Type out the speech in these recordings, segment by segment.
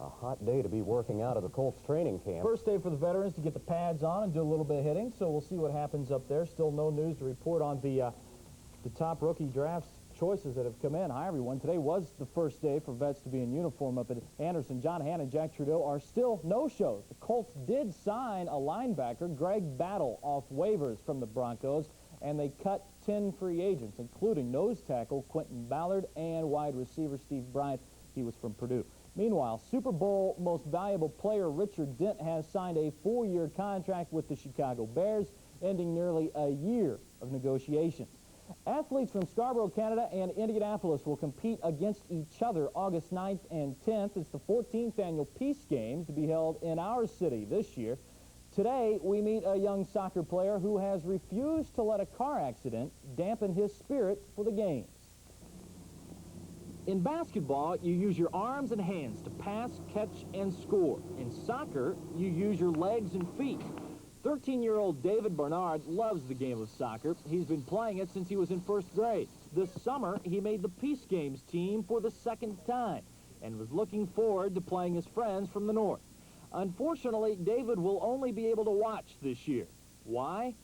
A hot day to be working out of the Colts training camp. First day for the veterans to get the pads on and do a little bit of hitting, so we'll see what happens up there. Still no news to report on the top rookie drafts choices that have come in. Hi, everyone. Today was the first day for vets to be in uniform up at Anderson. John Hanna and Jack Trudeau are still no-shows. The Colts did sign a linebacker, Greg Battle, off waivers from the Broncos, and they cut 10 free agents, including nose tackle Quentin Ballard and wide receiver Steve Bryant. He was from Purdue. Meanwhile, Super Bowl most valuable player Richard Dent has signed a 4-year contract with the Chicago Bears, ending nearly a year of negotiations. Athletes from Scarborough, Canada and Indianapolis will compete against each other August 9th and 10th. It's the 14th annual Peace Games to be held in our city this year. Today, we meet a young soccer player who has refused to let a car accident dampen his spirit for the games. In basketball, you use your arms and hands to pass, catch, and score. In soccer, you use your legs and feet. 13-year-old David Bernard loves the game of soccer. He's been playing it since he was in first grade. This summer, he made the Peace Games team for the second time and was looking forward to playing his friends from the north. Unfortunately, David will only be able to watch this year. Why?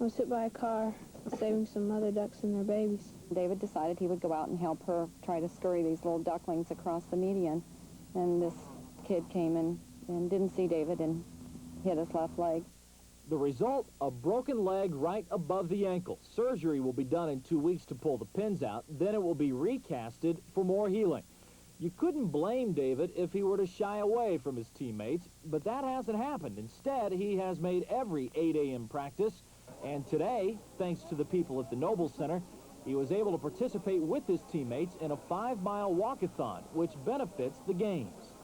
I was hit by a car saving some mother ducks and their babies. David decided he would go out and help her try to scurry these little ducklings across the median. And this kid came in and didn't see David and hit his left leg. The result, a broken leg right above the ankle. Surgery will be done in 2 weeks to pull the pins out. Then it will be recasted for more healing. You couldn't blame David if he were to shy away from his teammates, but that hasn't happened. Instead, he has made every 8 a.m. practice. And today, thanks to the people at the Noble Center, he was able to participate with his teammates in a 5-mile walkathon, which benefits the games.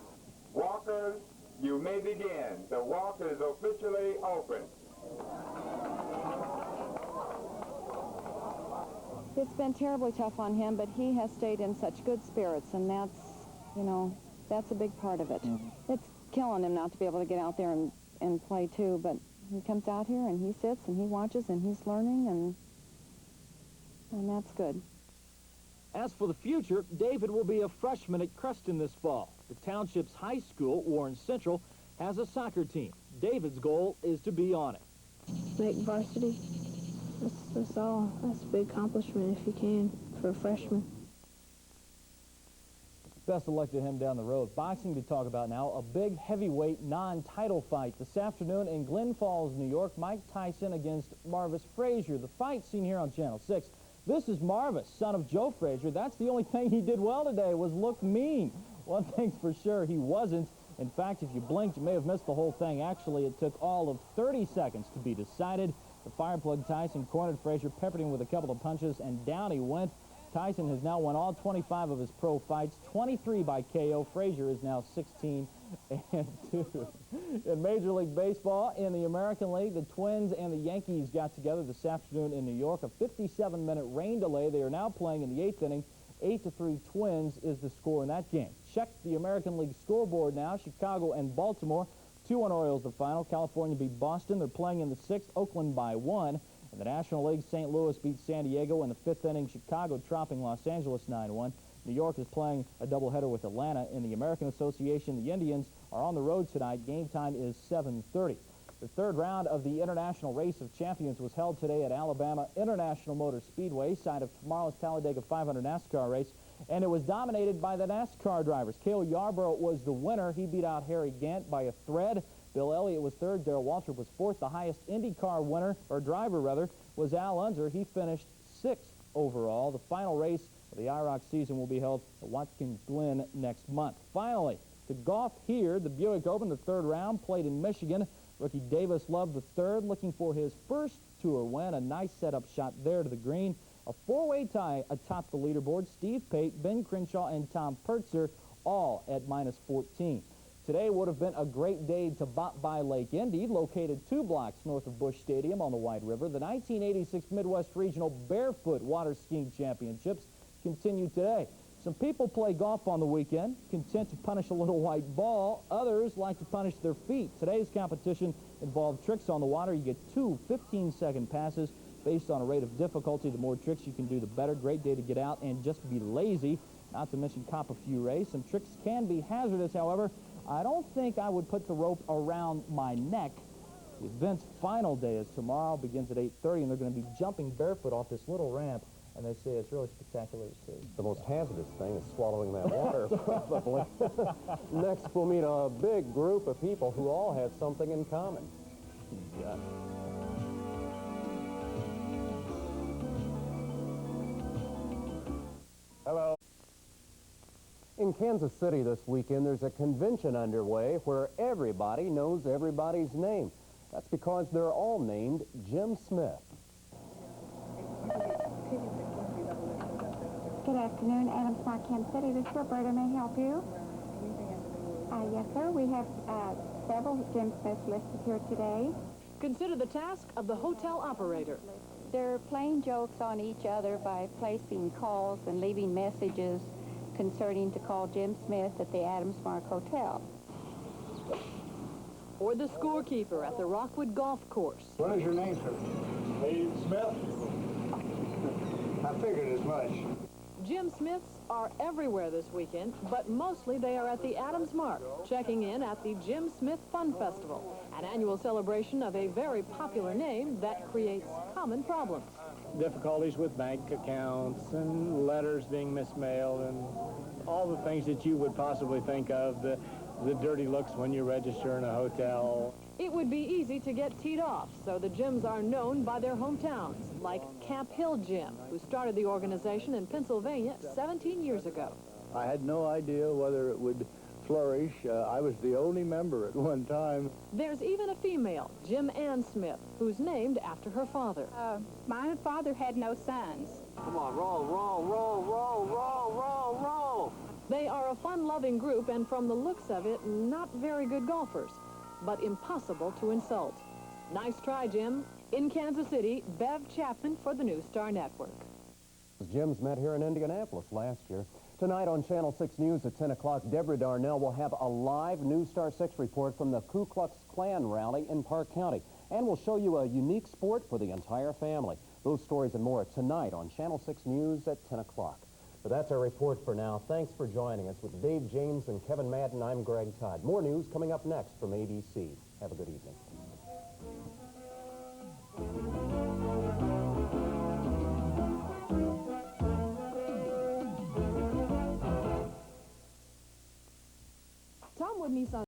Walkers, you may begin. The walk is officially open. It's been terribly tough on him, but he has stayed in such good spirits, and that's, you know, that's a big part of it. It's killing him not to be able to get out there and play, too, but he comes out here and he sits and he watches and he's learning, and that's good. As for the future, David will be a freshman at Creston this fall. The township's high school, Warren Central, has a soccer team. David's goal is to be on it. Make varsity. That's all. That's a big accomplishment if you can for a freshman. Best of luck to him down the road. Boxing to talk about now. A big heavyweight non-title fight this afternoon in Glens Falls, New York. Mike Tyson against Marvis Frazier. The fight seen here on Channel 6. This is Marvis, son of Joe Frazier. That's the only thing he did well today was look mean. One thing's for sure, he wasn't. In fact, if you blinked, you may have missed the whole thing. Actually, it took all of 30 seconds to be decided. The fireplug Tyson cornered Frazier, peppered him with a couple of punches, and down he went. Tyson has now won all 25 of his pro fights, 23 by KO. Frazier is now 16-2. In Major League Baseball, in the American League, the Twins and the Yankees got together this afternoon in New York. A 57-minute rain delay. They are now playing in the 8th inning. 8-3 Twins is the score in that game. Check the American League scoreboard now. Chicago and Baltimore. 2-1 Orioles the final. California beat Boston. They're playing in the 6th. Oakland by 1. In the National League, St. Louis beat San Diego in the 5th inning. Chicago dropping Los Angeles 9-1. New York is playing a doubleheader with Atlanta. In the American Association, the Indians are on the road tonight. Game time is 7:30. The third round of the International Race of Champions was held today at Alabama International Motor Speedway, site of tomorrow's Talladega 500 NASCAR race, and it was dominated by the NASCAR drivers. Cale Yarborough was the winner. He beat out Harry Gant by a thread. Bill Elliott was third. Darrell Waltrip was fourth. The highest IndyCar winner, or driver rather, was Al Unser. He finished 6th overall. The final race of the IROC season will be held at Watkins Glen next month. Finally, to golf here, the Buick Open, the third round, played in Michigan. Rookie Davis Love the third, looking for his first tour win. A nice setup shot there to the green. A four-way tie atop the leaderboard. Steve Pate, Ben Crenshaw, and Tom Pertzer all at -14. Today would have been a great day to bop by Lake Indy, located 2 blocks north of Busch Stadium on the White River. The 1986 Midwest Regional Barefoot Water Skiing Championships continue today. Some people play golf on the weekend, content to punish a little white ball. Others like to punish their feet. Today's competition involved tricks on the water. You get 2 15-second passes based on a rate of difficulty. The more tricks you can do, the better. Great day to get out and just be lazy, not to mention cop a few rays. Some tricks can be hazardous, however. I don't think I would put the rope around my neck. The event's final day is tomorrow, begins at 8:30, and they're going to be jumping barefoot off this little ramp, and they say it's really spectacular to see. The most hazardous thing is swallowing that water, probably. Next, we'll meet a big group of people who all have something in common. Yeah. Hello. In Kansas City this weekend, there's a convention underway where everybody knows everybody's name. That's because they're all named Jim Smith. Good afternoon, Adams Park, Kansas City. This is Roberta. May I help you? Yes, sir. We have several Jim Smiths listed here today. Consider the task of the hotel operator. They're playing jokes on each other by placing calls and leaving messages concerning to call Jim Smith at the Adams Mark Hotel. Or the scorekeeper at the Rockwood Golf Course. What is your name, sir? Dave Smith. I figured as much. Jim Smiths are everywhere this weekend, but mostly they are at the Adams Mark, checking in at the Jim Smith Fun Festival, an annual celebration of a very popular name that creates common problems. Difficulties with bank accounts and letters being mismailed and all the things that you would possibly think of, the dirty looks when you register in a hotel. It would be easy to get teed off, so the gyms are known by their hometowns, like Camp Hill Gym, who started the organization in Pennsylvania 17 years ago. I had no idea whether it would flourish. I was the only member at one time. There's even a female, Jim Ann Smith, who's named after her father. My father had no sons. Come on, roll, roll, roll, roll, roll, roll, roll. They are a fun-loving group, and from the looks of it, not very good golfers, but impossible to insult. Nice try, Jim. In Kansas City, Bev Chapman for the News Star Network. Gyms met here in Indianapolis last year. Tonight on Channel 6 News at 10 o'clock, Deborah Darnell will have a live News Star 6 report from the Ku Klux Klan rally in Park County. And we'll show you a unique sport for the entire family. Those stories and more tonight on Channel 6 News at 10 o'clock. But that's our report for now. Thanks for joining us. With Dave James and Kevin Madden, I'm Greg Todd. More news coming up next from ABC. Have a good evening. Tom Wood Nissan